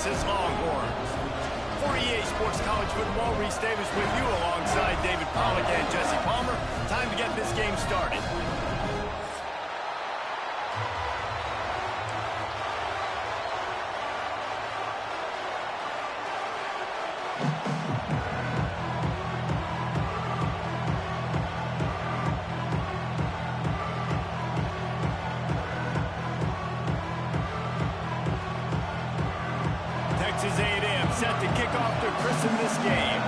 Texas Longhorns. For EA Sports College Football, Reese Davis with you alongside David Pollack and Jesse Palmer. Time to get this game started. Texas A&M set to kick off to christen this game.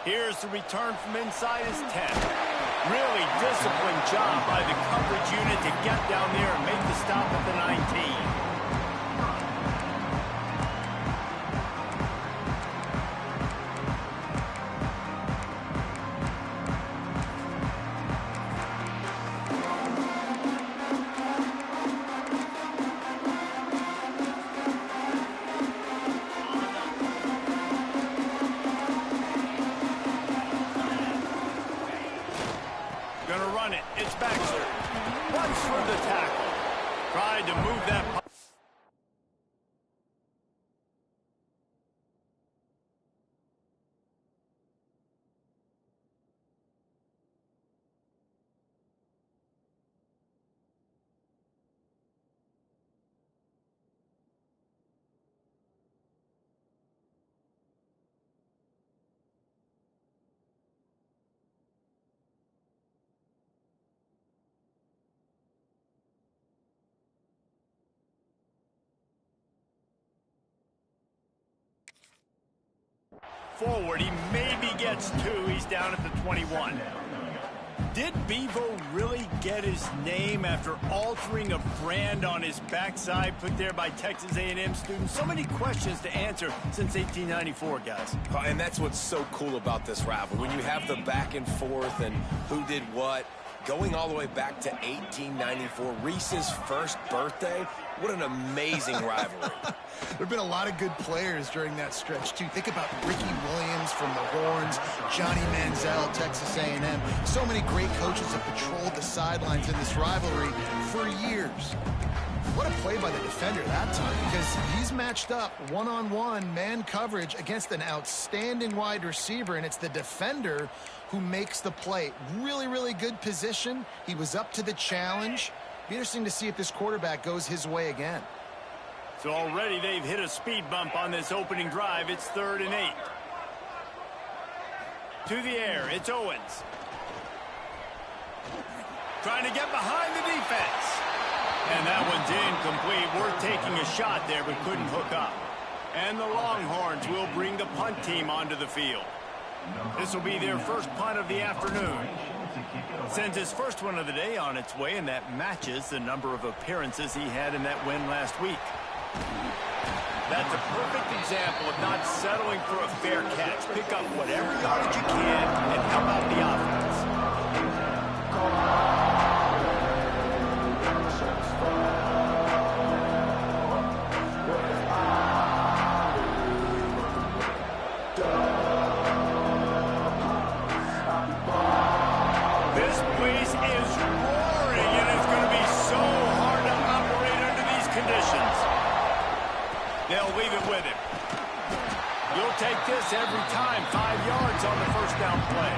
Here's the return from inside his 10. Really disciplined job by the coverage unit to get down there and make the stop at the 19. Gonna run it. It's Baxter. Runs for the tackle. Tried to move that. Forward, he maybe gets two. He's down at the 21. Did Bevo really get his name after altering a brand on his backside put there by Texas A&M students? So many questions to answer since 1894, guys. And that's what's so cool about this rivalry. When you have the back and forth and who did what, going all the way back to 1894, Reese's first birthday. What an amazing rivalry. There have been a lot of good players during that stretch, too. Think about Ricky Williams from the Horns, Johnny Manziel, Texas A&M. So many great coaches have patrolled the sidelines in this rivalry for years. What a play by the defender that time, because he's matched up one-on-one man coverage against an outstanding wide receiver, and it's the defender who makes the play. Really, really good position. He was up to the challenge. Be interesting to see if this quarterback goes his way again. So already they've hit a speed bump on this opening drive. It's 3rd and 8. To the air, it's Owens. Trying to get behind the defense. And that one's incomplete. We're taking a shot there, but couldn't hook up. And the Longhorns will bring the punt team onto the field. This will be their first punt of the afternoon. Sends his first one of the day on its way, and that matches the number of appearances he had in that win last week. That's a perfect example of not settling for a fair catch. Pick up whatever yardage you can and help out the offense. This place is roaring, and it's going to be so hard to operate under these conditions. They'll leave it with him. You'll take this every time. 5 yards on the first down play.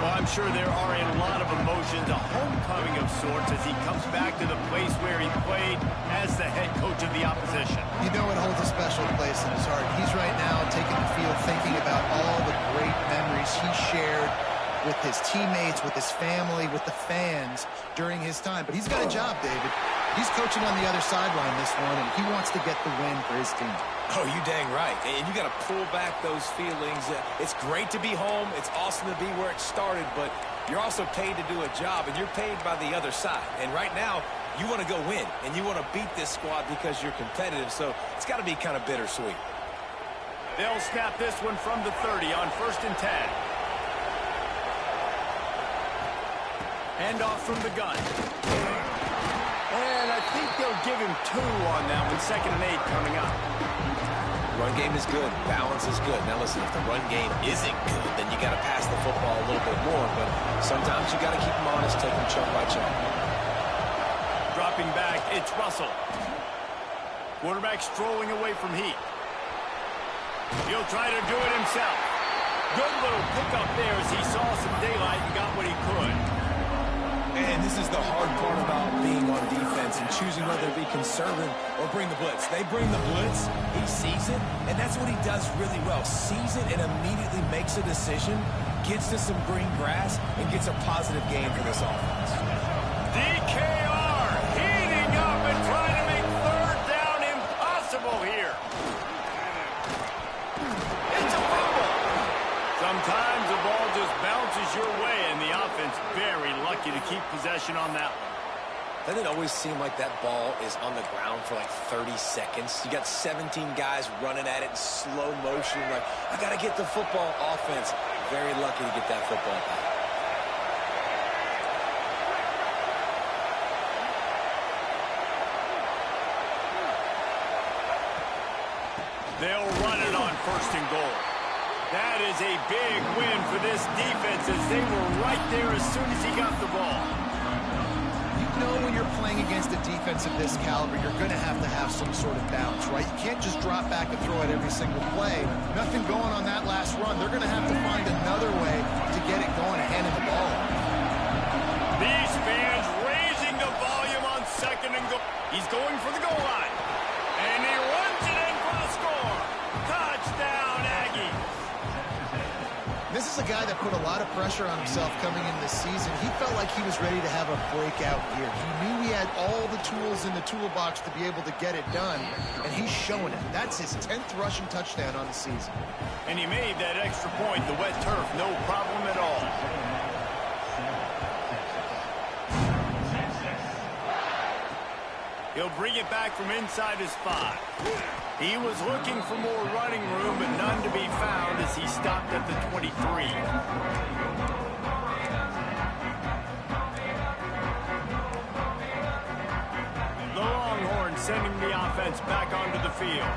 Well, I'm sure there are a lot of emotions, a homecoming of sorts as he comes back to the place where he played as the head coach of the opposition. You know it holds a special place in his heart. He's right now taking the field thinking about all the great memories he shared with his teammates, with his family, with the fans during his time. But he's got a job, David. He's coaching on the other sideline this one, and he wants to get the win for his team. Oh, you dang right. And you got to pull back those feelings. It's great to be home. It's awesome to be where it started, but you're also paid to do a job, and you're paid by the other side. And right now, you want to go win, and you want to beat this squad because you're competitive, so it's got to be kind of bittersweet. They'll snap this one from the 30 on 1st and 10. Hand off from the gun. And I think they'll give him 2 on that one. 2nd and 8 coming up. Run game is good. Balance is good. Now listen, if the run game isn't good, then you got to pass the football a little bit more. But sometimes you got to keep them honest, take them chunk by chunk. Dropping back, it's Russell. Quarterback strolling away from heat. He'll try to do it himself. Good little pickup there as he saw some daylight and got what he could. And this is the hard part about being on defense and choosing whether to be conservative or bring the blitz. They bring the blitz, he sees it, and that's what he does really well. Sees it and immediately makes a decision, gets to some green grass, and gets a positive gain for this offense. DKR heating up and trying to make 3rd down impossible here. It's a fumble. Sometimes the ball just bounces your way, and the offense very lucky to keep possession on that one. Doesn't it always seem like that ball is on the ground for like 30 seconds? You got 17 guys running at it in slow motion. Like, I got to get the football. Offense, very lucky to get that football back. They'll run it on 1st and goal. That is a big win for this defense as they were right there as soon as he got the ball. You know when you're playing against a defense of this caliber, you're going to have some sort of balance, right? You can't just drop back and throw it every single play. Nothing going on that last run. They're going to have to find another way to get it going and handing the ball off. These fans raising the volume on 2nd and goal. He's going for the goal line. And he runs it in for the score. Touchdown, Aggies. This is a guy that put a lot of pressure on himself coming into this season. He felt like he was ready to have a breakout year. He knew he had all the tools in the toolbox to be able to get it done, and he's showing it. That's his 10th rushing touchdown on the season. And he made that extra point, the wet turf, no problem at all. He'll bring it back from inside his 5. He was looking for more running room, but none to be found as he stopped at the 23. The Longhorns sending the offense back onto the field.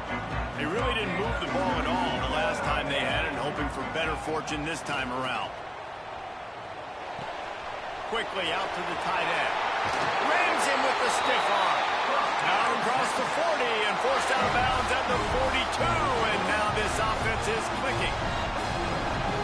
They really didn't move the ball at all the last time they had it, and hoping for better fortune this time around. Quickly out to the tight end. Rams him with the stiff arm. Down across the 40 and forced out of bounds at the 42, and now this offense is clicking.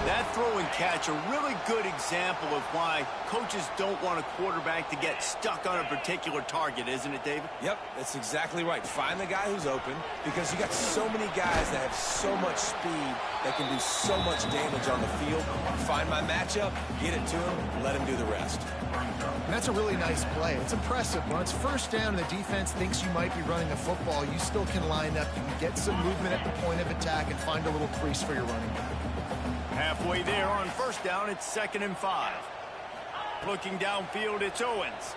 That throw and catch, a really good example of why coaches don't want a quarterback to get stuck on a particular target, isn't it, David? Yep, that's exactly right. Find the guy who's open, because you got so many guys that have so much speed that can do so much damage on the field. Find my matchup, get it to him, let him do the rest. And that's a really nice play. It's impressive. When it's 1st down and the defense thinks you might be running the football, you still can line up. You can get some movement at the point of attack and find a little crease for your running back. Halfway there on 1st down, it's 2nd and 5. Looking downfield, it's Owens.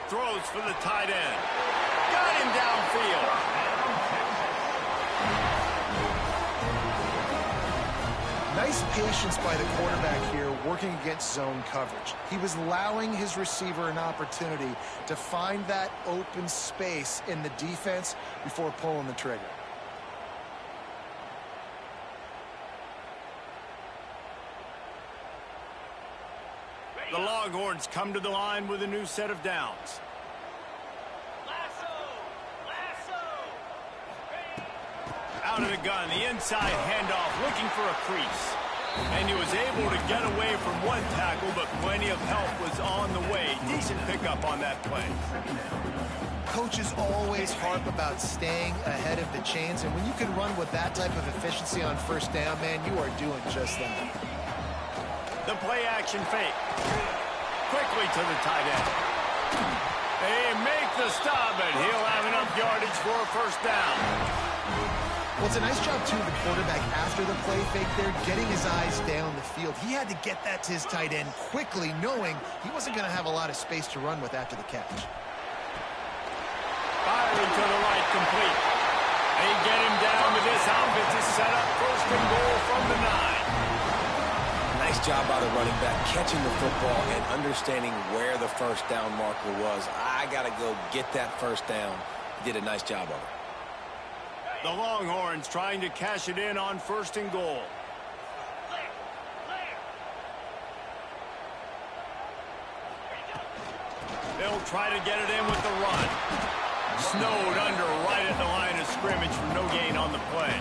Throws for the tight end. Got him downfield. Nice patience by the quarterback here working against zone coverage. He was allowing his receiver an opportunity to find that open space in the defense before pulling the trigger. The Longhorns come to the line with a new set of downs. Out of the gun, the inside handoff, looking for a crease. And he was able to get away from one tackle, but plenty of help was on the way. Decent pickup on that play. Coaches always harp about staying ahead of the chains, and when you can run with that type of efficiency on 1st down, man, you are doing just that. The play action fake. Quickly to the tight end. They make the stop, and he'll have enough yardage for a 1st down. Well, it's a nice job, too, the quarterback, after the play fake there, getting his eyes down the field. He had to get that to his tight end quickly, knowing he wasn't going to have a lot of space to run with after the catch. Firing to the right, complete. They get him down to this offense is set up 1st and goal from the 9. Nice job by the running back, catching the football and understanding where the first down marker was. I got to go get that first down. He did a nice job of it. The Longhorns trying to cash it in on 1st and goal. They'll try to get it in with the run. Snowed under right at the line of scrimmage for no gain on the play.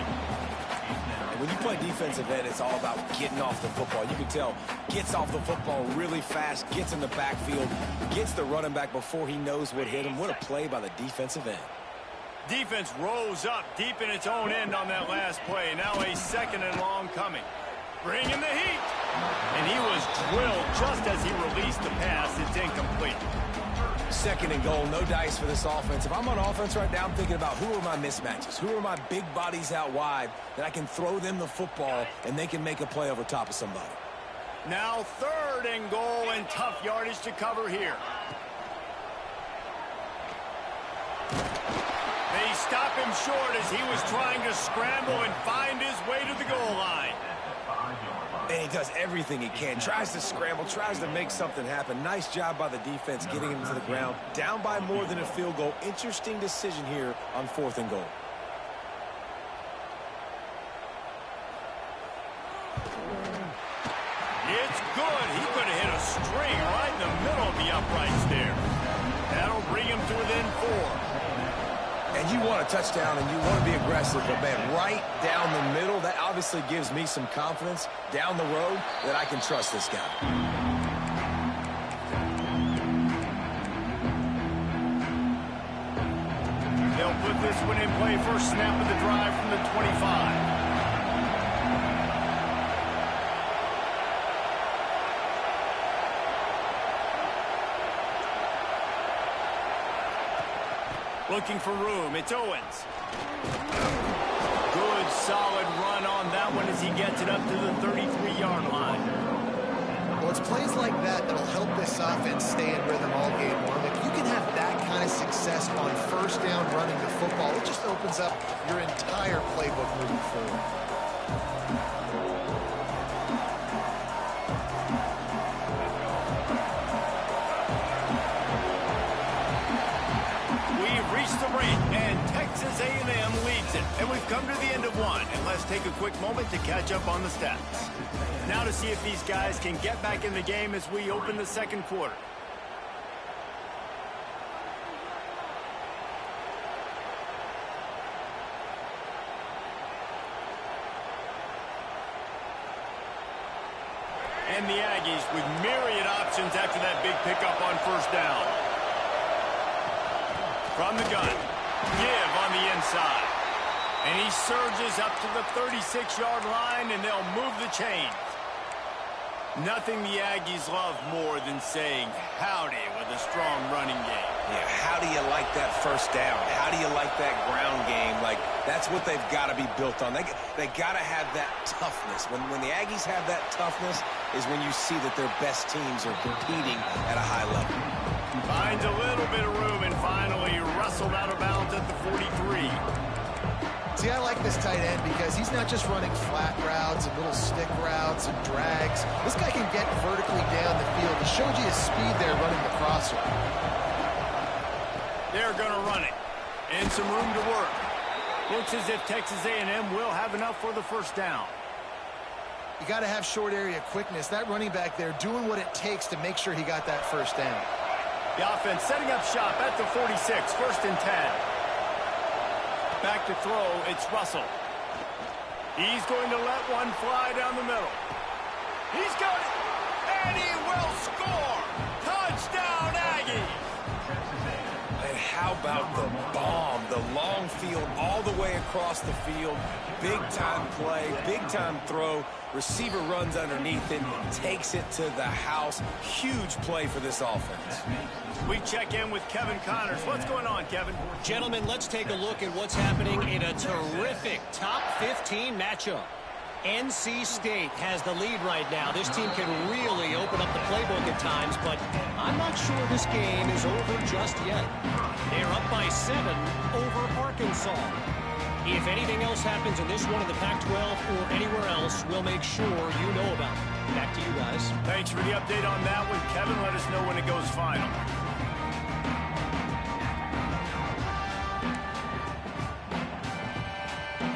And when you play defensive end, it's all about getting off the football. You can tell, gets off the football really fast, gets in the backfield, gets the running back before he knows what hit him. What a play by the defensive end. Defense rose up deep in its own end on that last play. Now a 2nd and long coming. Bringing the heat. And he was drilled just as he released the pass. It's incomplete. 2nd and goal, no dice for this offense. If I'm on offense right now, I'm thinking about who are my mismatches? Who are my big bodies out wide that I can throw them the football and they can make a play over top of somebody? Now 3rd and goal and tough yardage to cover here. They stop him short as he was trying to scramble and find his way to the goal line. And he does everything he can. Tries to scramble, tries to make something happen. Nice job by the defense getting him to the ground. Down by more than a field goal. Interesting decision here on 4th and goal. It's good. He could have hit a string right in the middle of the uprights there. That'll bring him to within 4. And you want a touchdown and you want to be aggressive, but man, right down the middle, that obviously gives me some confidence down the road that I can trust this guy. They'll put this one in play. First snap of the drive from the 25. Looking for room. It's Owens. Good, solid run on that one as he gets it up to the 33-yard line. Well, it's plays like that that'll help this offense stay in rhythm all game long. If you can have that kind of success on 1st down running the football, it just opens up your entire playbook moving forward. The break, and Texas A&M leads it. And we've come to the end of one. And let's take a quick moment to catch up on the stats. Now to see if these guys can get back in the game as we open the 2nd quarter. And the Aggies with myriad options after that big pickup on 1st down. From the gun, give on the inside. And he surges up to the 36-yard line, and they'll move the chains. Nothing the Aggies love more than saying howdy with a strong running game. Yeah, how do you like that 1st down? How do you like that ground game? Like, that's what they've got to be built on. They got to have that toughness. When the Aggies have that toughness is when you see that their best teams are competing at a high level. Finds a little bit of room and finally wrestled out of bounds at the 43. See, I like this tight end because he's not just running flat routes and little stick routes and drags. This guy can get vertically down the field. He showed you his speed there running the crosser. They're going to run it. And some room to work. Looks as if Texas A&M will have enough for the 1st down. You got to have short area quickness. That running back there doing what it takes to make sure he got that 1st down. The offense setting up shop at the 46, 1st and 10. Back to throw, it's Russell. He's going to let one fly down the middle. He's got it, and he will score! Touchdown, Aggies! And how about the bomb, the long field all the way across the field. Big-time play, big-time throw. Receiver runs underneath it, takes it to the house. Huge play for this offense. We check in with Kevin Connors. What's going on, Kevin? Gentlemen, let's take a look at what's happening in a terrific top 15 matchup. NC State has the lead right now. This team can really open up the playbook at times, but I'm not sure this game is over just yet. They're up by 7 over Arkansas. If anything else happens in this one in the Pac-12 or anywhere else, we'll make sure you know about it. Back to you guys. Thanks for the update on that one, Kevin. Let us know when it goes final.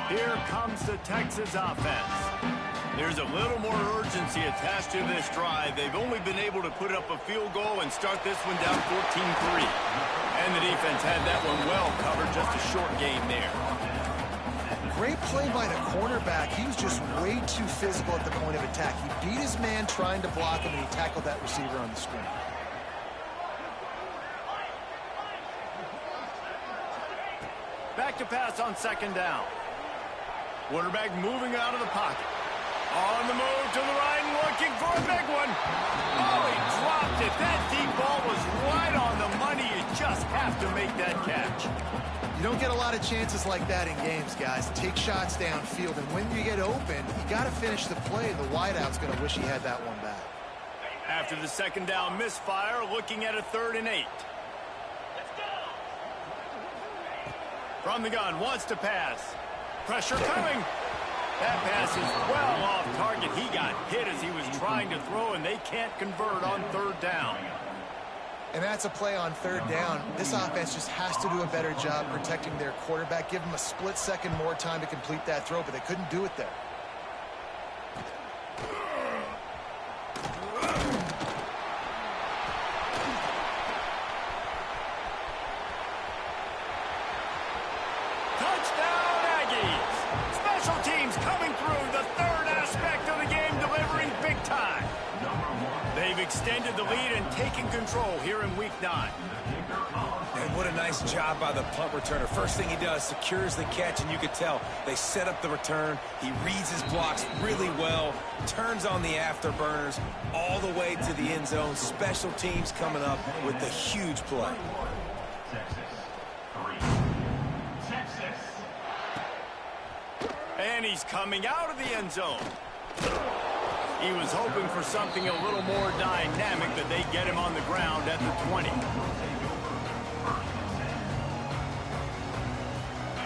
Here comes the Texas offense. There's a little more urgency attached to this drive. They've only been able to put up a field goal and start this one down 14-3. And the defense had that one well covered, just a short game there. Great play by the cornerback. He was just way too physical at the point of attack. He beat his man trying to block him, and he tackled that receiver on the screen. Back to pass on second down. Quarterback moving out of the pocket. On the move to the right and looking for a big one. Oh, he dropped it. That deep ball was right on the money. You just have to make that catch. You don't get a lot of chances like that in games, guys. Take shots downfield, and when you get open, you got to finish the play. The wideout's going to wish he had that one back. After the second down misfire, looking at a 3rd and 8. From the gun, wants to pass. Pressure coming. That pass is well off target. He got hit as he was trying to throw, and they can't convert on 3rd down. And that's a play on 3rd down. This offense just has to do a better job protecting their quarterback. Give him a split second more time to complete that throw, but they couldn't do it there. Touchdown, Aggies! Special teams coming through, the 3rd aspect of the game, delivering big time. They've extended the lead and taken control here in Week 9. And what a nice job by the punt returner. First thing he does, secures the catch, and you can tell they set up the return. He reads his blocks really well, turns on the afterburners all the way to the end zone. Special teams coming up with the huge play. And he's coming out of the end zone. He was hoping for something a little more dynamic, but they get him on the ground at the 20.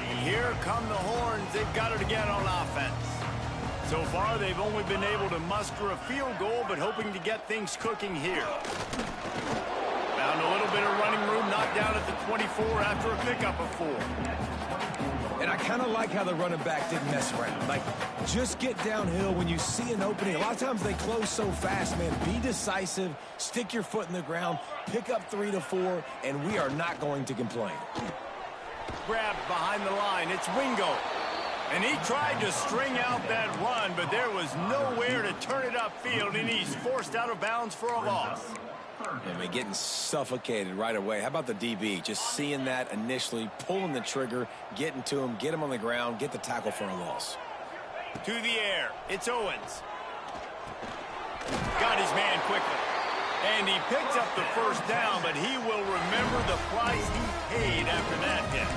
And here come the Horns. They've got it again on offense. So far, they've only been able to muster a field goal, but hoping to get things cooking here. Found a little bit of running room, knocked down at the 24 after a pickup of 4. And I kind of like how the running back didn't mess around. Like, just get downhill when you see an opening. A lot of times they close so fast, man. Be decisive, stick your foot in the ground, pick up 3 to 4, and we are not going to complain. Grabbed behind the line. It's Wingo. And he tried to string out that run, but there was nowhere to turn it upfield, and he's forced out of bounds for a loss. I mean, getting suffocated right away. How about the DB? Just seeing that initially, pulling the trigger, getting to him, get him on the ground, get the tackle for a loss. To the air. It's Owens. Got his man quickly. And he picks up the 1st down, but he will remember the price he paid after that hit.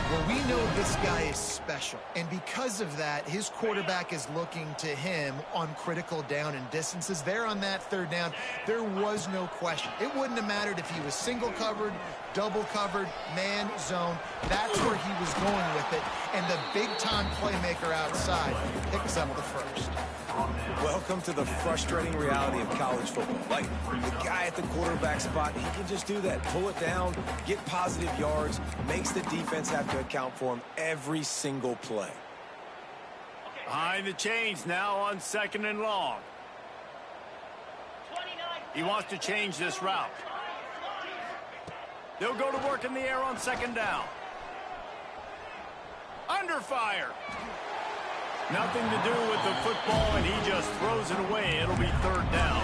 Well, we know this guy is special, and because of that, his quarterback is looking to him on critical down and distances. There on that 3rd down, there was no question. It wouldn't have mattered if he was single covered, double covered, man, zone. That's where he was going with it, and the big-time playmaker outside picks up the 1st. Welcome to the frustrating reality of college football. Like, the guy at the quarterback spot, he can just do that. Pull it down, get positive yards, makes the defense have to account for him every single play. Behind the chains now on 2nd and long. He wants to change this route. They'll go to work in the air on 2nd down. Under fire. Nothing to do with the football, and he just throws it away. It'll be 3rd down.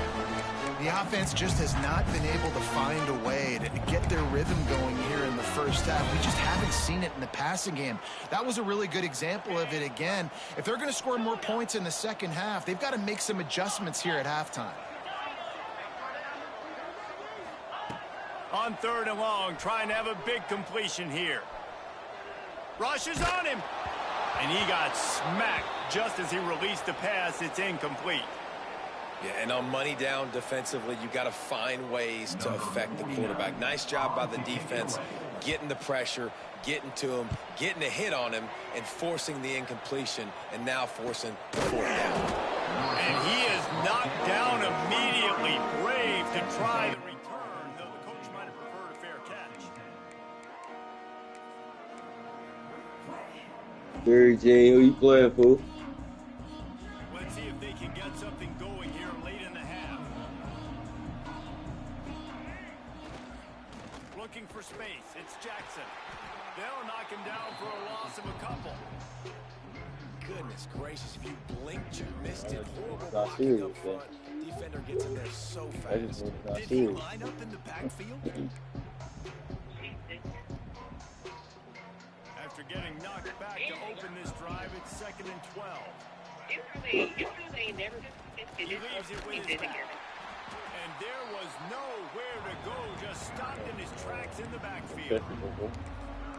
The offense just has not been able to find a way to get their rhythm going here in the 1st half. We just haven't seen it in the passing game. That was a really good example of it again. If they're going to score more points in the 2nd half, they've got to make some adjustments here at halftime. On 3rd and long, trying to have a big completion here. Rushes on him. And he got smacked just as he released the pass. It's incomplete. Yeah, and on money down defensively, you got to find ways to affect the quarterback. Nice job by the defense, getting the pressure, getting to him, getting a hit on him, and forcing the incompletion, and now forcing the fourth down. And he is knocked down immediately. Brave to try the return, though the coach might have preferred a fair catch. Mary Jane, who you playing for? Let's see if they can get something going here late in the half. Looking for space. It's Jackson. They'll knock him down for a loss of a couple. Goodness gracious, if you blinked, you missed it. Horrible blocking up front. Defender gets in there so fast. Did he line up in the backfield? After getting knocked back to open this drive, it's 2nd and 12. He leaves it with his back. And there was nowhere to go, just stopped in his tracks in the backfield.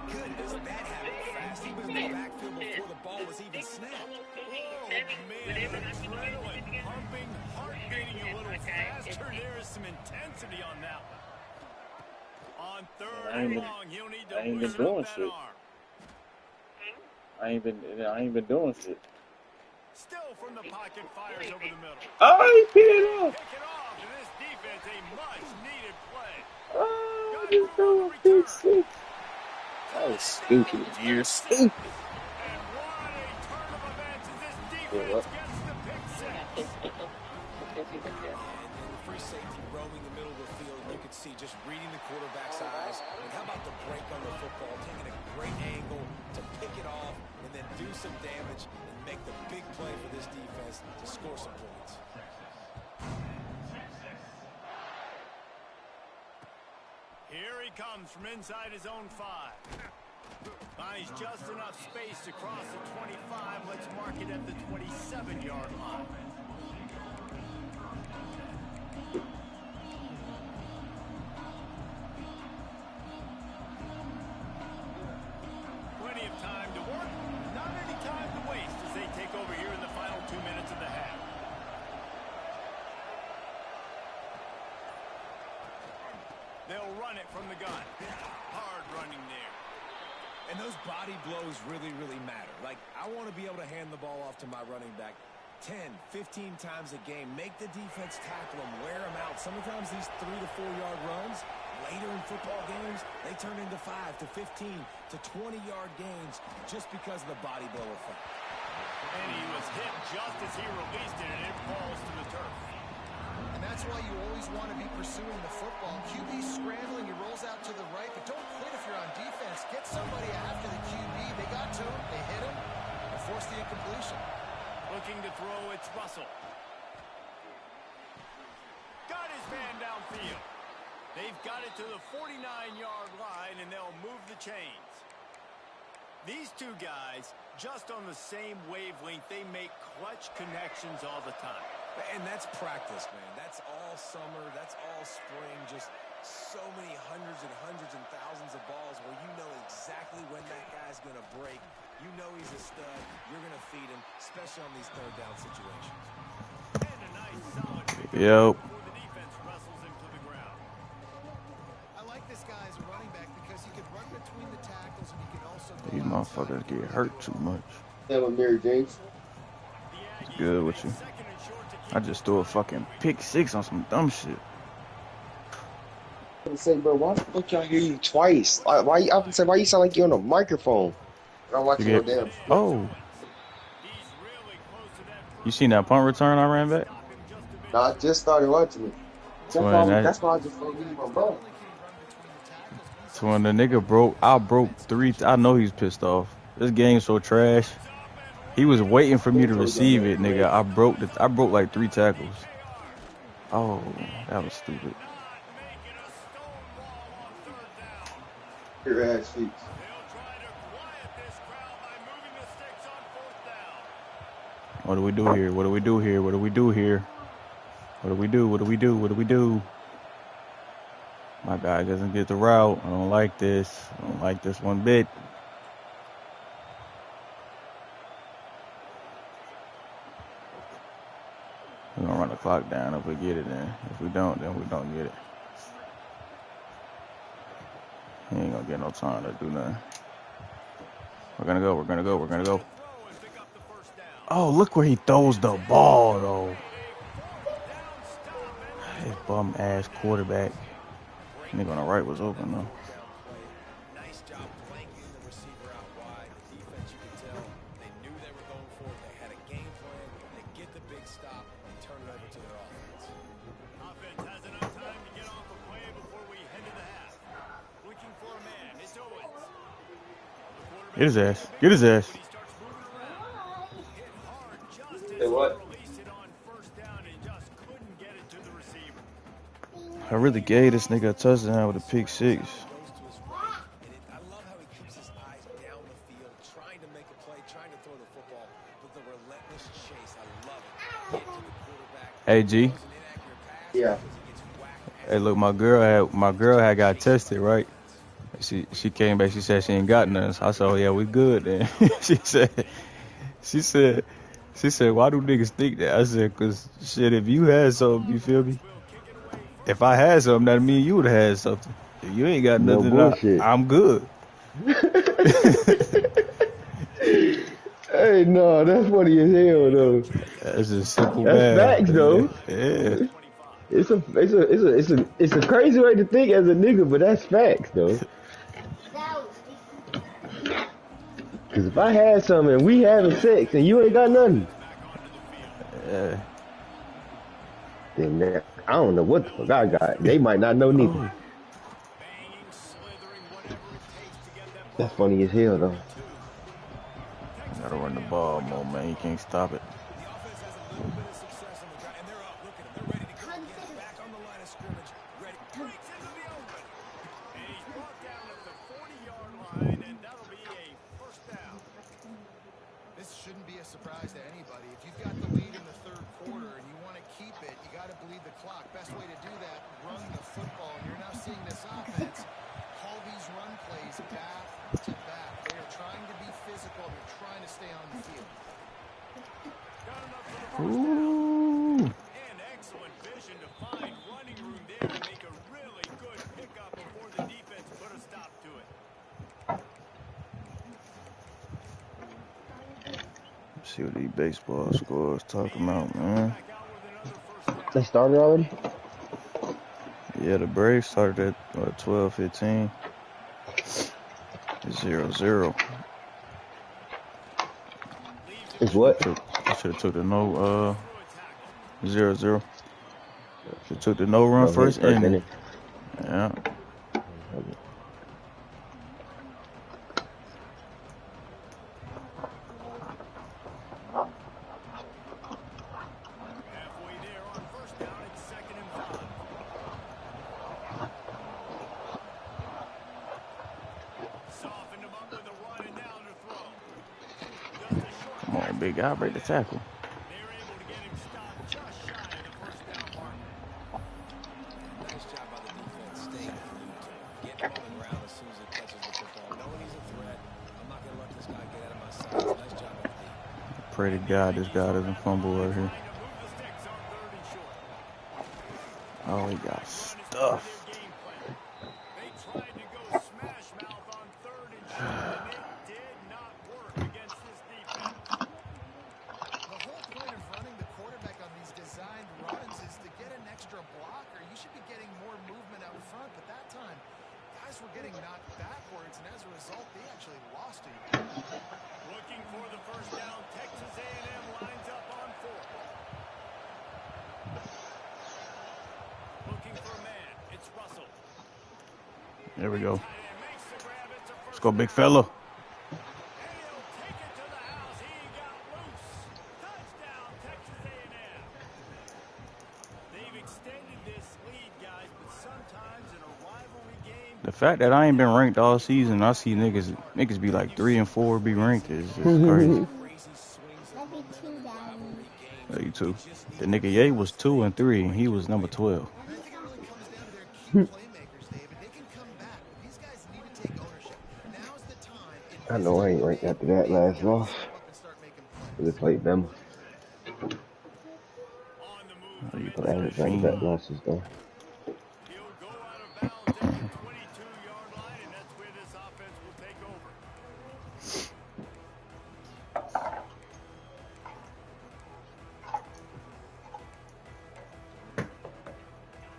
Goodness, that happened fast. He was in the backfield before the ball was even snapped. Oh, man, adrenaline pumping, heart beating a little faster. There is some intensity on that one. On 3rd and long, he'll need to loosen up that arm. I ain't been doing shit. Still from the pocket, fires over the middle. Oh, he picked it off. Pick it off, and this defense, a much-needed play. Oh, I just threw a big six. That was stupid. You're stupid. And what a turn of events as this defense gets the pick six. And free safety roaming the middle of the field. You can see just reading the quarterback's eyes. And how about the break on the football, taking a great angle to pick it off and then do some damage and make the big play for this defense to score some points. Here he comes from inside his own 5. Finds just enough space to cross the 25. Let's mark it at the 27-yard line. Plenty of time to work. Not any time to waste as they take over here in the final 2 minutes of the half. They'll run it from the gun. Hard running there. And those body blows really, really matter. Like, I want to be able to hand the ball off to my running back 10, 15 times a game. Make the defense tackle them, wear them out. Sometimes these 3 to 4 yard runs, later in football games, they turn into 5 to 15 to 20-yard gains just because of the body blow effect. And he was hit just as he released it, and it falls to the turf. And that's why you always want to be pursuing the football. QB's scrambling, he rolls out to the right, but don't quit if you're on defense. Get somebody after the QB. They got to him, they hit him, and forced the incompletion. Looking to throw, it's Russell. Got his man downfield. They've got it to the 49-yard line, and they'll move the chains. These two guys, just on the same wavelength, they make clutch connections all the time. And that's practice, man. That's all summer. That's all spring. Just so many hundreds and thousands of balls where you know exactly when that guy's going to break. You know he's a stud. You're going to feed him, especially on these third down situations. And a nice solid pick Yep. before the defense wrestles him to the ground. I like this guy as a running back because he can run between the tackles and he can also go These motherfuckers get hurt too much. That was Mary James. What's good with you? I just threw a fucking pick 6 on some dumb shit. I say, bro, why the fuck y'all hear you twice? Why you sound like you're on a microphone? I'm watching no damn. Oh. You seen that punt return I ran back? No, I just started watching it. That's why I just want to leave my bro. So when the nigga broke, I broke 3. I know he's pissed off. This game's so trash. He was waiting for me to receive it, nigga. I broke like 3 tackles. Oh, that was stupid. Your ass feet. What do we do here? What do we do here? What do we do here? What do we do? What do we do? What do we do? My guy doesn't get the route. I don't like this. I don't like this one bit. We're gonna run the clock down if we get it in. If we don't, then we don't get it. He ain't gonna get no time to do nothing. We're gonna go, we're gonna go, we're gonna go. Oh, look where he throws the ball, though. His bum ass quarterback. Nigga on the right was open, though. Nice job flanking the receiver out wide. The defense, you can tell, they knew they were going for it. They had a game plan. They get the big stop and turn it over to their offense. Offense has enough time to get off the play before we head to the half. Looking for a man. It's Owens. Get his ass. Get his ass. He starts moving around. Hit hard just as Say what? he released it on first down and just couldn't get it to the receiver. I really gave this nigga a touchdown with a pick six. Goes to his right, and I love how he keeps his eyes down the field, trying to make a play, trying to throw the football, but the relentless chase, I love it. Get to the quarterback. Hey, G. Yeah. Hey, look, my girl had got tested, right? She came back. She said she ain't got nothing. So I said, oh yeah, we good then. she said, why do niggas think that? I said, cause shit, if you had something, you feel me? If I had something, that mean you would have had something. If you ain't got No nothing, bullshit. I'm good. Hey, no, that's funny as hell though. That's just simple That's math. facts though. Yeah. It's a crazy way to think as a nigga, but that's facts though. Cause if I had something and we having sex and you ain't got nothing, Yeah. then I don't know what the fuck I got. They might not know neither. That's funny as hell though. Gotta run the ball more, man. You can't stop it. The offense has a little bit of success on the ground, and they're up. Look at them. They're ready to go again. Back on the line of scrimmage. Ready. Breaks into the open. And he's brought down at the 40-yard line, and that'll be a first down. This shouldn't be a surprise to anybody. If you've got the lead in the third quarter and you want to keep it, you got to bleed the clock. Best way to do that, run the football. And you're now seeing this offense call these run plays back to back. They are trying to be physical. They're trying to stay on the field. Ooh. And excellent vision to find running room there to make a really good pickup before the defense put a stop to it. See what these baseball scores talking about, man. They started already? Yeah, the Braves started at 12-15. 0-0. It's what? I should have took the 0-0. Should took the no run first inning. Yeah. Halfway there on first down, it's 2nd and 5. Softened him up with a run and now to throw. Just a short Come on, big guy, break the tackle. They're able to get him stopped just shy of the first down mark. Nice job by the defense staying glued to him. Getting him on the ground as soon as he catches the football. Knowing he's a threat, I'm not going to let this guy get out of my sight. Nice job by the defense. Pray to God this guy doesn't fumble right here. Oh, he got stuffed. They tried to go smash mouth on 3rd and short, and it did not work against this defense. The whole point of running the quarterback on these designed runs is to get an extra blocker. You should be getting more movement out front, but that time, guys were getting knocked backwards, and as a result, they actually lost it. Looking for the first down, Texas A&M lines up on 4th. Looking for a man, it's Russell. There we go. And makes the grab, it's a Let's first go, big fella. and he'll take it to the house. He got loose. Touchdown, Texas A&M. They've extended this lead, guys, but sometimes in a rivalry game, The fact that I ain't been ranked all season, I see niggas be like 3 and 4 be ranked is crazy. You too. The nigga Ye was 2 and 3, and he was number 12. I think it really comes down to their key playmakers, David. They can come back, but these guys need to take ownership. Now's the time. I know I ain't ranked after that last loss. And start making plays. They played them. on the Oh, you But play I that ain't back-to-back fiend. losses, though. He'll go out of bounds at the 22-yard line, and that's where this offense will take over.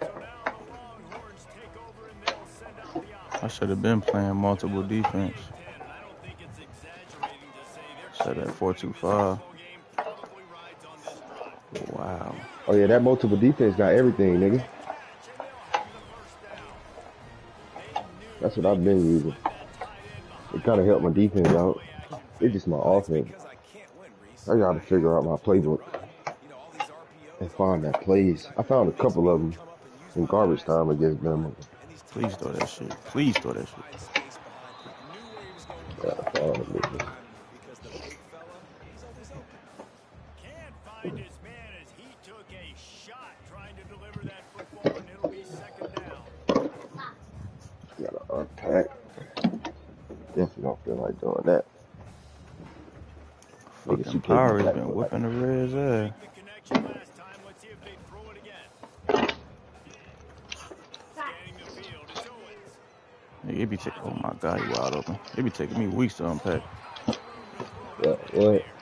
So now the Longhorns take over, and they'll send out the I offense. should have been playing multiple Now, defense. 28-10, and I don't think it's exaggerating to say their Set chance at of winning this 4-2-5. football game probably rides on this drive. Wow. Oh, yeah, that multiple defense got everything, nigga. Catch, and they'll have the first down. They knew That's what they I've could been using. slip that tight end It behind kind of them helped my with a defense good out. play-action It's fake. just my But it's offense. because I can't win, Reese. I got to I figure have out to my play the playbook run. You know, all these and RPOs, all find these that different things. plays. I found a It makes couple of me them come up and use in my garbage eyes time on the against run. them. And these tight Please ends throw are that so shit. fast. Please He throw could that shit. find space behind. Knew where he was going with Got that to route find on them that bitches. run because the big fella, he's always open. Can't find his man as he took a shot trying to deliver that football, and it'll be second down. Got to unpack. Definitely don't feel like doing that. Nigga, Fucking she can't be Power has back been for like. whipping the Reds' Couldn't ass. make the connection last time. Let's see if they throw it again. Scanning the field, it's Owens. Nigga, it be oh my god, he wide open. It be taking me weeks to unpack. All kinds of room to throw it Yeah, up in the what? air.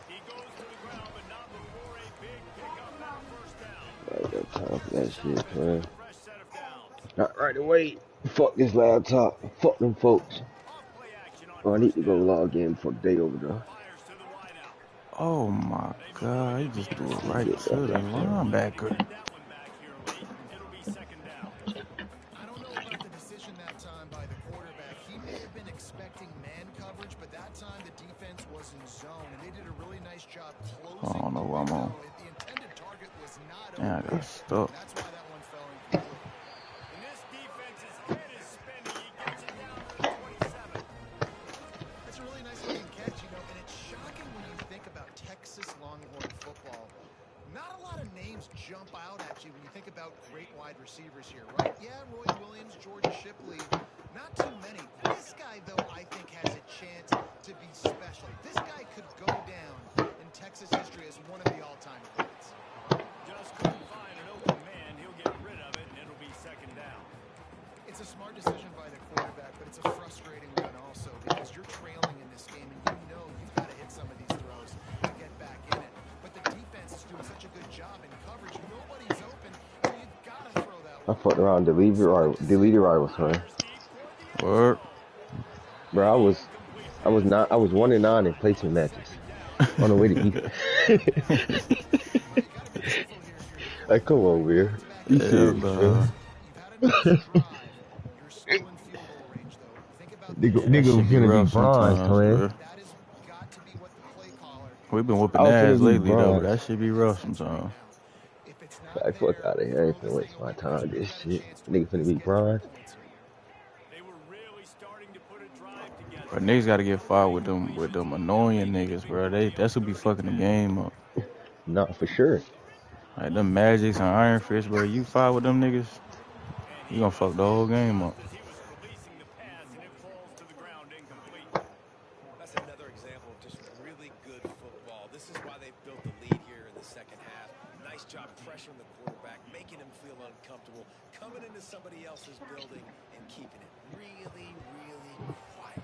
He goes to the ground, but not before a big pickup and a first down. I ain't got time for Gives that this shit, offense a man. fresh set of downs. Not right away. Fuck this laptop. Fuck them folks. Off play action on Oh, I need first to go down. log in before the day over, though. Fires to the wideout. Oh my They god, he avoided the just threw it Let me right get interception, to back but the up they there. were lucky to linebacker. get that one back here late. It'll be second down. I don't know about the decision that time by the quarterback. He may have been expecting man coverage, but that time the defense was in zone, and they did a really nice job I closing don't know the who I'm on. window. The intended target was not Man, I open. got stuck. That's why that one fell incomplete. And this defense's head is spinning. He gets it down to the 27. That's a really nice looking catch, and it's shocking when you think about Texas Longhorn football. Not a lot of names jump out at you when you think about great wide receivers here, right? Yeah, Roy Williams, Jordan Shipley, not too many. This guy, though, I think has a chance to be special. This guy could go down in Texas history as one of the all-time greats. Just couldn't find an open man. He'll get rid of it, and it'll be second down. It's a smart decision by the quarterback, but it's a frustrating one also because you're trailing in this game and you know you've got to hit some of these throws to get back in it. But the defense is doing such a good job in coverage. Nobody's open, so you've got to throw that I one. fucked around, deleted rivals, man. Fires deep toward the end Word. zone. Bro, The incomplete pass. I was He 1-9 in shot placement on matches second down. on the way to defense. Well, you got to be careful here if you're the Like, come on, quarterback. man. Back-to-back You Hell serious, interceptions. bro? nah. You've had a nice drive. You're still in field goal range, though. Think about this. Yeah, that shit be rough sometimes, bro. That has got to be what the play caller We've been is whooping I was ass finna be lately though, but bronze. that shit be rough sometimes. If it's not Like, fuck there, out of here. I ain't throw finna this waste thing my away because time. you've This got a shit. chance to Nigga at finna least be get 3 bronze. points here. They were really starting to put a drive together. But niggas gotta get fired with Completions them on them. Now annoying making a niggas, big bro. play on That's what be 3rd and fucking the 10. game up. Nah, for sure. Like them Magics and Iron Fist, bro. You fight with them niggas, And you he gonna was fuck the hit whole game just up. as he was releasing the pass, and it falls to the ground incomplete. That's another example of just really good football. This is why they've built the lead here in the second half. Nice job pressuring the quarterback, making him feel uncomfortable, coming into somebody else's building and keeping it really, really quiet.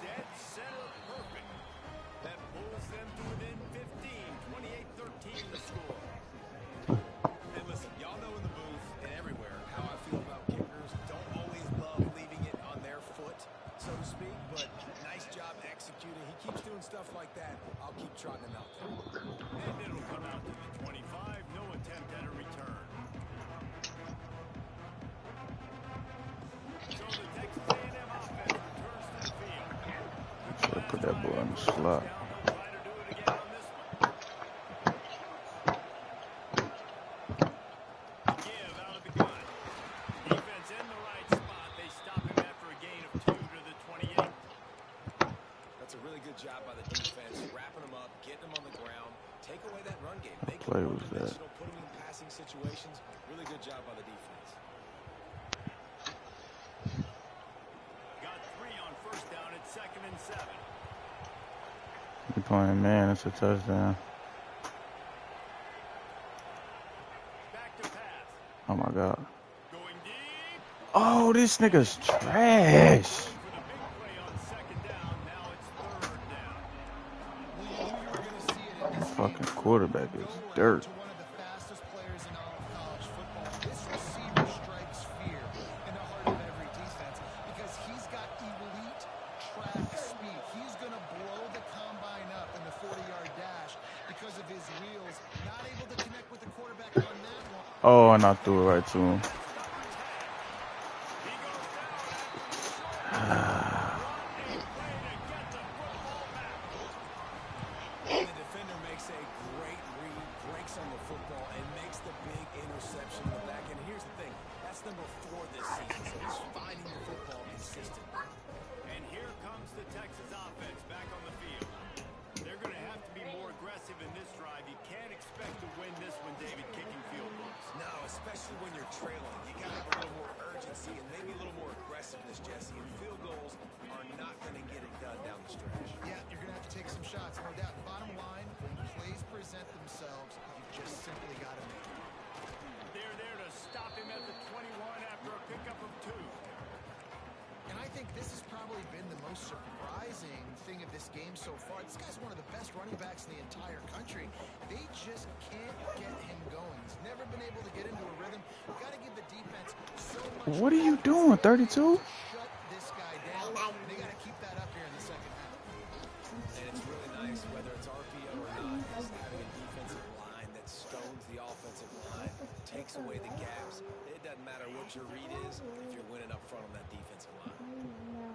Dead center perfect. That pulls them to within 15, 28-13 the score. Hey, listen, y'all know in the booth and everywhere how I feel about kickers. Don't always love leaving it on their foot, so to speak, but nice job executing. He keeps doing stuff like that. I'll keep trotting him out there. And it'll come out to the 25. No attempt at a return. So the Texas A&M offense returns to the field. Should have put that boy in the slot. They'll try to do it again on this one. Give out of the gun. Defense in the right spot. They stop him after a gain of 2 to the 28. That's a really good job by the defense, wrapping them up, getting them on the ground, take away that run game, make play them more was that? conventional, put them in passing situations. Really good job by the defense. Got 3 on first down at 2nd and 7. You playing man, it's a touchdown. Oh my God. Going deep. Oh, this nigga's trash. For the big play on second down. Now it's third down. Well, you were going to see it in this Fucking game. quarterback Go is route dirt. to one of the fastest players in all of college football. This receiver strikes fear in the heart of every defense because he's got elite track speed. He's going to blow the combine up in the 40-yard dash because of his wheels. Not able to connect with the quarterback on that one. Oh, and I threw it right to him. He goes down after the short run. What a play to get the football back. And the defender makes a great read, breaks on the football, and makes the big interception in the back. And here's the thing, that's number 4 this season, so he's finding the football consistently. And here comes the Texas offense back on the field. They're going to have to be more aggressive in this drive. You can't expect to win this one, David, kicking field goals. No, especially when you're trailing. You got to have a little more urgency and maybe a little more aggressiveness, Jesse. And field goals are not going to get it done down the stretch. Yeah, you're going to have to take some shots, no doubt. Bottom line, when plays present themselves, you just simply got to make them. They're there to stop him at the 21 after a pickup of 2. And I think this has probably been the most surprising thing of this game so far. This guy's one of the best running backs in the entire country. They just can't get him going. He's never been able to get into a rhythm. You've got to give the defense so much. What are you doing, 32? Shut this guy down. And they got to keep that up here in the second half. And it's really nice, whether it's RPO or not, is having a defensive line that stones the offensive line, takes away the gaps. It doesn't matter what your read is if you're winning up front on that defensive line.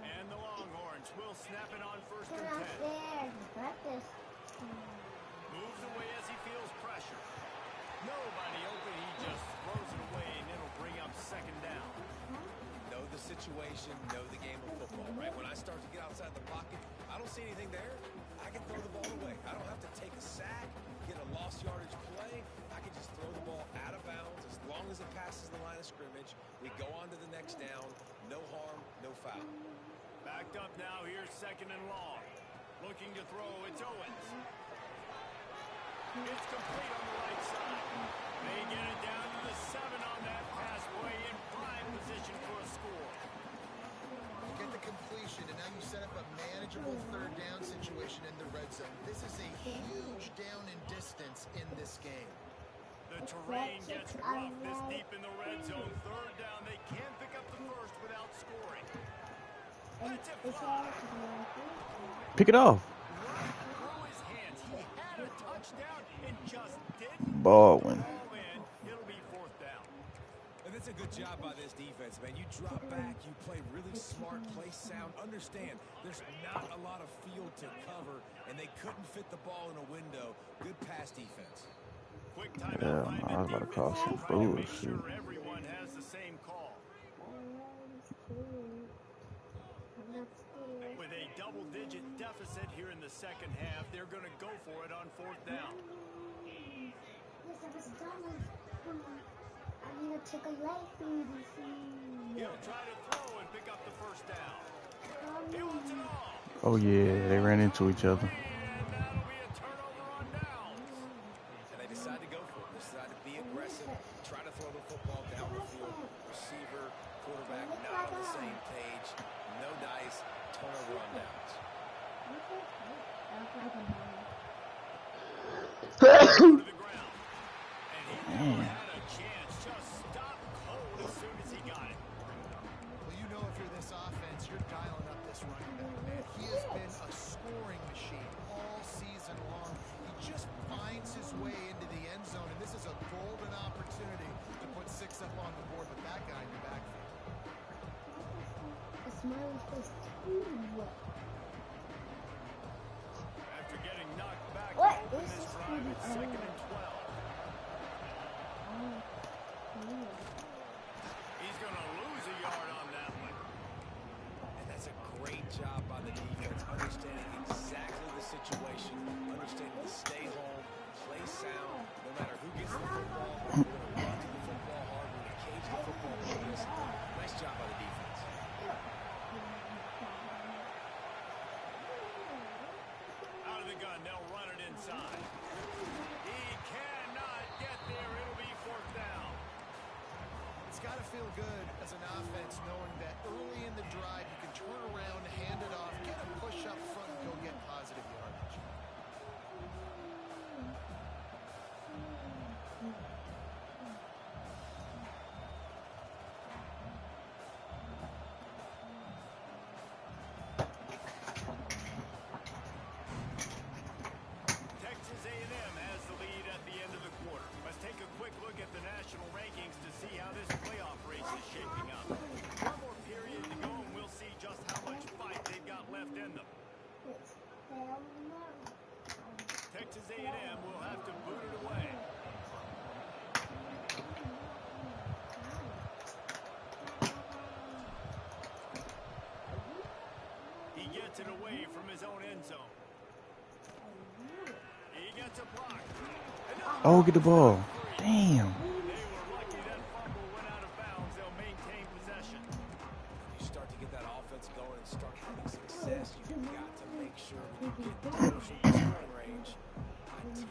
And the Longhorns will snap it on first and 10. Moves away as he feels pressure. Nobody open. He just throws it away, and it'll bring up second down. Know the situation, know the game of football, right? When I start to get outside the pocket, I don't see anything there. I can throw the ball away. I don't have to take a sack, get a lost yardage play. I can just throw the ball out of bounds as long as it passes the line of scrimmage. We go on to the next down. No harm, no foul. Backed up now. Here's second and long. Looking to throw. It's Owens. It's complete on the right side. They get it down to the 7 on that pass play in prime position for a score. You get the completion, and now you set up a manageable third down situation in the red zone. This is a huge down in distance in this game. The terrain gets rough this deep in the red zone. Third down. They can't pick up the first without scoring. Let's it fly. Pick it off. Right through his hands. He had a touchdown and just didn't Baldwin. ball in. It'll be fourth down. And that's a good job by this defense, man. You drop back, you play really smart, play sound. Understand, there's not a lot of field to cover, and they couldn't fit the ball in a window. Good pass defense. Quick timeout Yeah, by I was the about to call defense, some trying to make bullshit. sure everyone has the same call. With a double-digit deficit here in the second half, they're going to go for it on fourth down. He'll try to throw and pick up the first down. He wants it all. Oh yeah, they ran into each other. And that'll be a turnover on downs. And they decide to go for it. They decide to be aggressive, try to throw the football down the field. Receiver, quarterback, not on the same page. No dice, turnover on downs. To the ground. And he never had a chance. Just stopped cold as soon as he got it. Well, you know if you're this offense, you're dialing up this running back, man. He has been a scoring machine all season long. He just finds his way into the end zone, and this is a golden opportunity to put 6 up on the board with that guy in your backfield. After getting knocked back What to open is this this drive, for it's the second and 12. He's going to lose a yard on that one. And that's a great job by the defense, understanding exactly the situation, understanding to stay home, play sound, no matter who gets the football. We're going to run to the football hard, we're going to cage the football with this. Nice job by the defense. Out of the gun, they'll run it inside. He feel good as an offense knowing that early in the drive you can turn around, hand it off, get a push up front, and go get positive yardage. Texas A&M has the lead at the end of the quarter. Let's take a quick look at the national rankings to see how this playoff race is shaping up. One more period to go, and we'll see just how much fight they've got left in them. Texas A&M will have to boot it away. He gets it away from his own end zone. He gets a block. Oh, get the ball. Damn. They were lucky that fumble went out of bounds. They'll maintain possession. You start to get that offense going and start having success. You've got to make sure when you get closer to scoring range,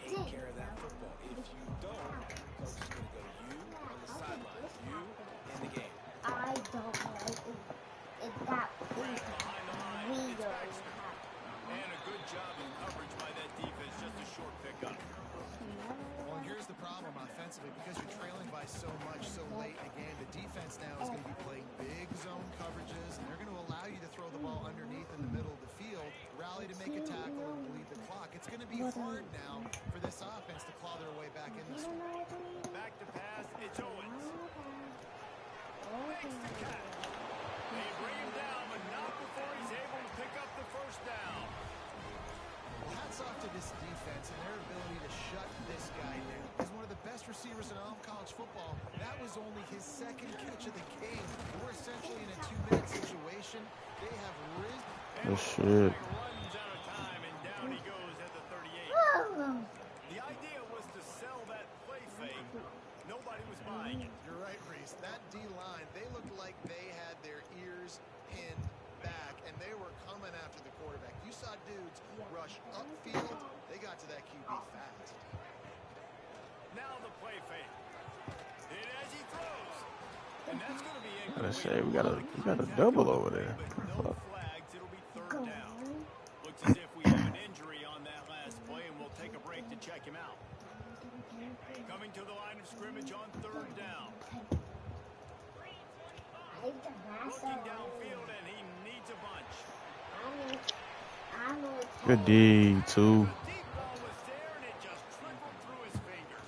take care of that football. If you don't, coach is going to go you on the sidelines, you in the game. I don't like it. It's that Behind the line, it's Baxter. And a good job in coverage by that defense. Just a short pickup. Well, and here's the problem offensively. Because you're trailing by so much so late in the game, the defense now is going to be playing big zone coverages, and they're going to allow you to throw the ball underneath in the middle of the field, rally to make a tackle, and bleed the clock. It's going to be hard now for this offense to claw their way back in this one. Back to pass. It's Owens. Makes the catch. They bring him down, but not before he's able to pick up the first down. Well, hats off to this defense and their ability to shut this guy down. He's one of the best receivers in all of college football. That was only his second catch of the game. We're essentially in a 2-minute situation. They have risen. Good shit. Runs out of time, and down he goes at the 38. The idea was to sell that play fake. Nobody was buying it. You're right, Reese. That D-line, they looked like they had their ears pinned back, and they were coming after the quarterback. You saw dudes rush upfield. They got to that QB fast. Now the play fake. Hit as he throws. And that's going to be Let's say we got a double over there. no flags. It'll be third down. Looks as if we have an injury on that last play, and we'll take a break to check him out. Coming to the line of scrimmage on third down. Looking downfield, and he needs a bunch. Good D, too. The deep ball was there, and it just trickled through his fingers.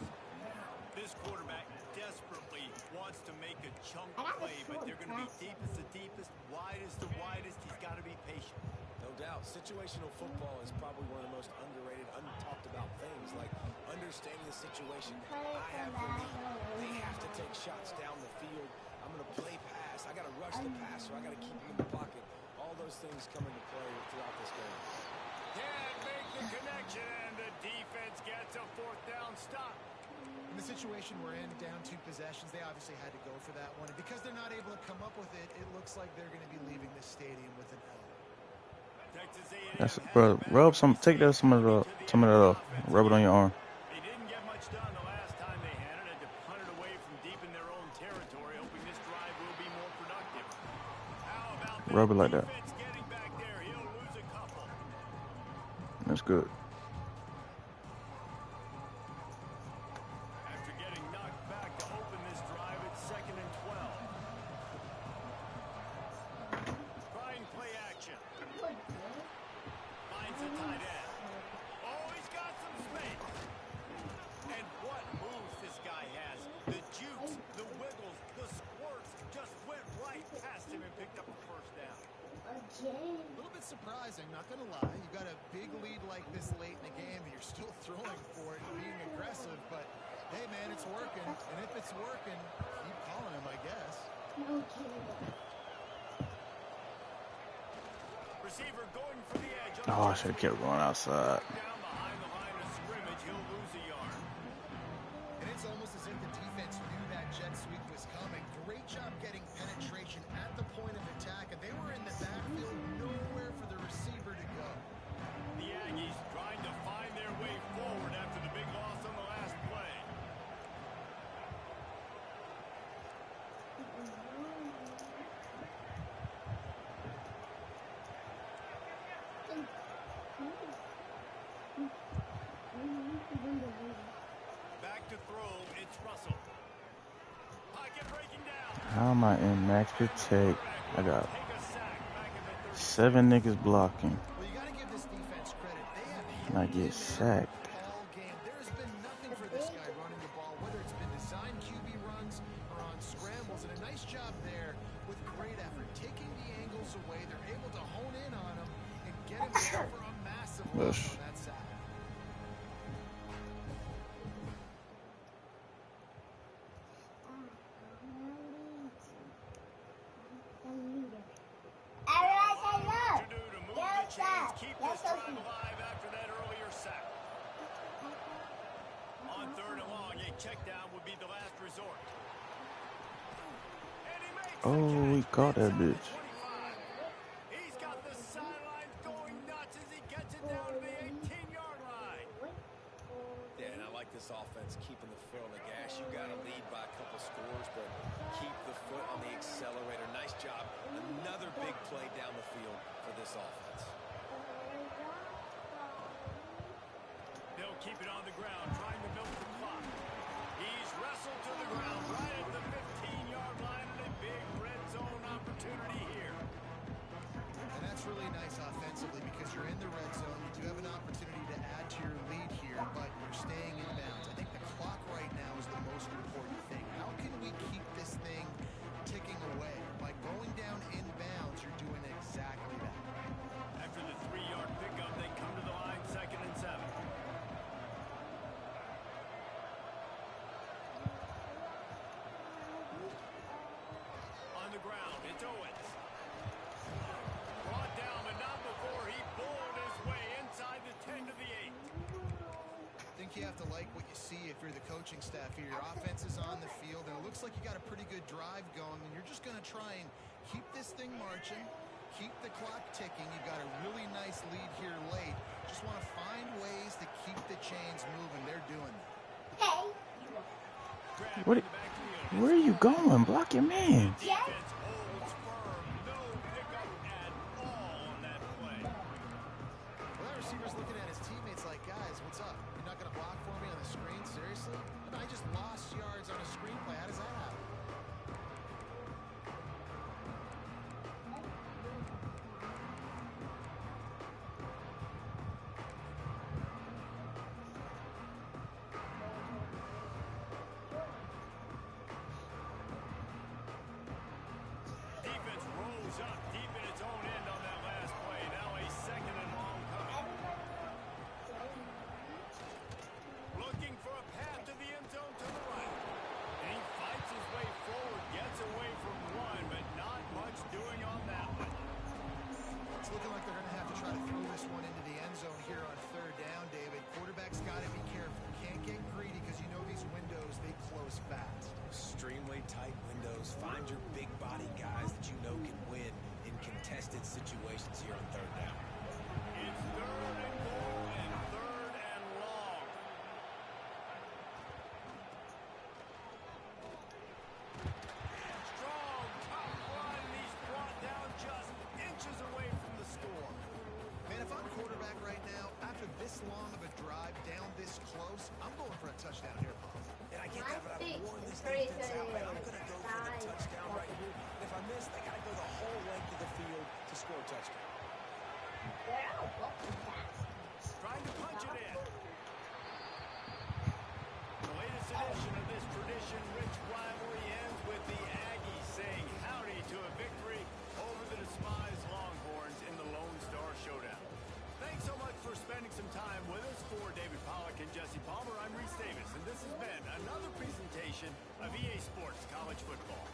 This quarterback desperately wants to make a chunk play, but they're going to be deepest to deepest, widest to widest. He's got to be patient. No doubt. Situational football is probably one of the most underrated, untalked about things, like understanding the situation. I have the lead. They have to take shots down the field. I'm going to play pass. I got to rush the passer. I got to keep him in the pocket. All those things come into play throughout this game. Can't make the connection, and the defense gets a fourth down stop. In the situation we're in, down 2 possessions, they obviously had to go for that one. And because they're not able to come up with it, it looks like they're going to be leaving the stadium with an L. Texas A&M That's has bro. the Rub some. Take that some of that off. Rub it on your arm. They didn't get much done the last time they had it. Had to punt it away from deep in their own territory, hoping this drive will be more productive. How about that Rub it like that. defense getting back there? He'll lose a couple. That's good. After getting knocked back to open this drive, it's 2nd and 12. Trying play action. Finds the tight end. Oh, he's got some space. And what moves this guy has. The jukes, the wiggles, the squirts just went right past him and picked up the first down. A little bit surprising, not going to lie. You got a big lead like this late in the game, and you're still throwing for it and being aggressive. But, hey, man, it's working. And if it's working, keep calling him, I guess. Receiver going for the edge. Oh, I should have kept going outside. Down behind the line of scrimmage, he'll lose a yard. And it's almost as if the defense knew that jet sweep was coming. Great job getting penetration at the point of attack, and they were in the backfield, nowhere for the receiver to go. The Aggies trying to find their way forward after the big loss on the last play. throw, it's Russell. Pocket breaking down. How am I in max protect? I got Take a sack back at the 30. 7 niggas blocking. Well, you got to give this defense credit. They have And I held get him sacked. all game. There has been nothing for this guy running the ball, whether it's been design QB runs or on scrambles. And a nice job there with great effort. Taking the angles away, they're able to hone in on him and get him there for a massive loss on that sack. Keep this drive alive after that earlier sack. On 3rd and long, a check down would be the last resort. And he makes Oh, he caught that bitch. He's got the sidelines going nuts as he gets it down to the 18-yard line. Yeah, and I like this offense keeping the foot on the gas. You got to lead by a couple scores, but keep the foot on the accelerator. Nice job. Another big play down the field for this offense. They'll keep it on the ground, trying to milk the clock. He's wrestled to the ground right at the 15-yard line, and a big red zone opportunity here. And that's really nice offensively because you're in the red zone. You do have an opportunity to add to your lead here, but you're staying in bounds. I think the clock right now is the most important thing. How can we keep this thing ticking away? By going down in bounds, you're doing exactly that. After the 3-yard pickup, they come to the line, 2nd and 7. On the ground, it's Owens. Brought down, but not before he bowled his way inside the 10 to the 8. I think you have to like what you see if you're the coaching staff here. Your offense is on the field, and it looks like you got a pretty good drive going, and you're just going to try and keep this thing marching, keep the clock ticking. You've got a really nice lead here late. Just want to find ways to keep the chains moving. They're doing that. Where are you going? Block your man. Defense holds firm. No pickup at all on that play. Well, that receiver's looking at his teammates like, guys, what's up? You're not going to block for me on the screen? Seriously? I just lost yards on a screenplay. How does that happen? Defense rolls up deep in its own end on that last play. Now a 2nd and long coming. Looking for a path to the end zone to the right. And he fights his way forward, gets away from one, but not much doing on that one. It's looking like they're going to have to try to throw this one into the end zone here on 3rd down, David. Quarterback's got to be careful. Can't get greedy because you know these windows, they close fast. Extremely tight windows. Find your big body guys that you know can win in contested situations here on 3rd down. It's 3rd and goal and 3rd and long. Strong top line, and he's brought down just inches away from the score. Man, if I'm quarterback right now, after this long of a drive down this close, I'm going for a touchdown here, Paul. And I get that, but I've worn this defense out, man. I'm going to go for the touchdown right here. And if I miss, they got to go the whole length of the field to score a touchdown. Trying to punch it in. The latest edition of this tradition-rich rivalry ends with the Aggies saying howdy to a victory over the despised Longhorns in the Lone Star Showdown. Thanks so much for spending some time with us. For David Pollack and Jesse Palmer, I'm Reese Davis, and this has been another presentation of EA Sports College Football.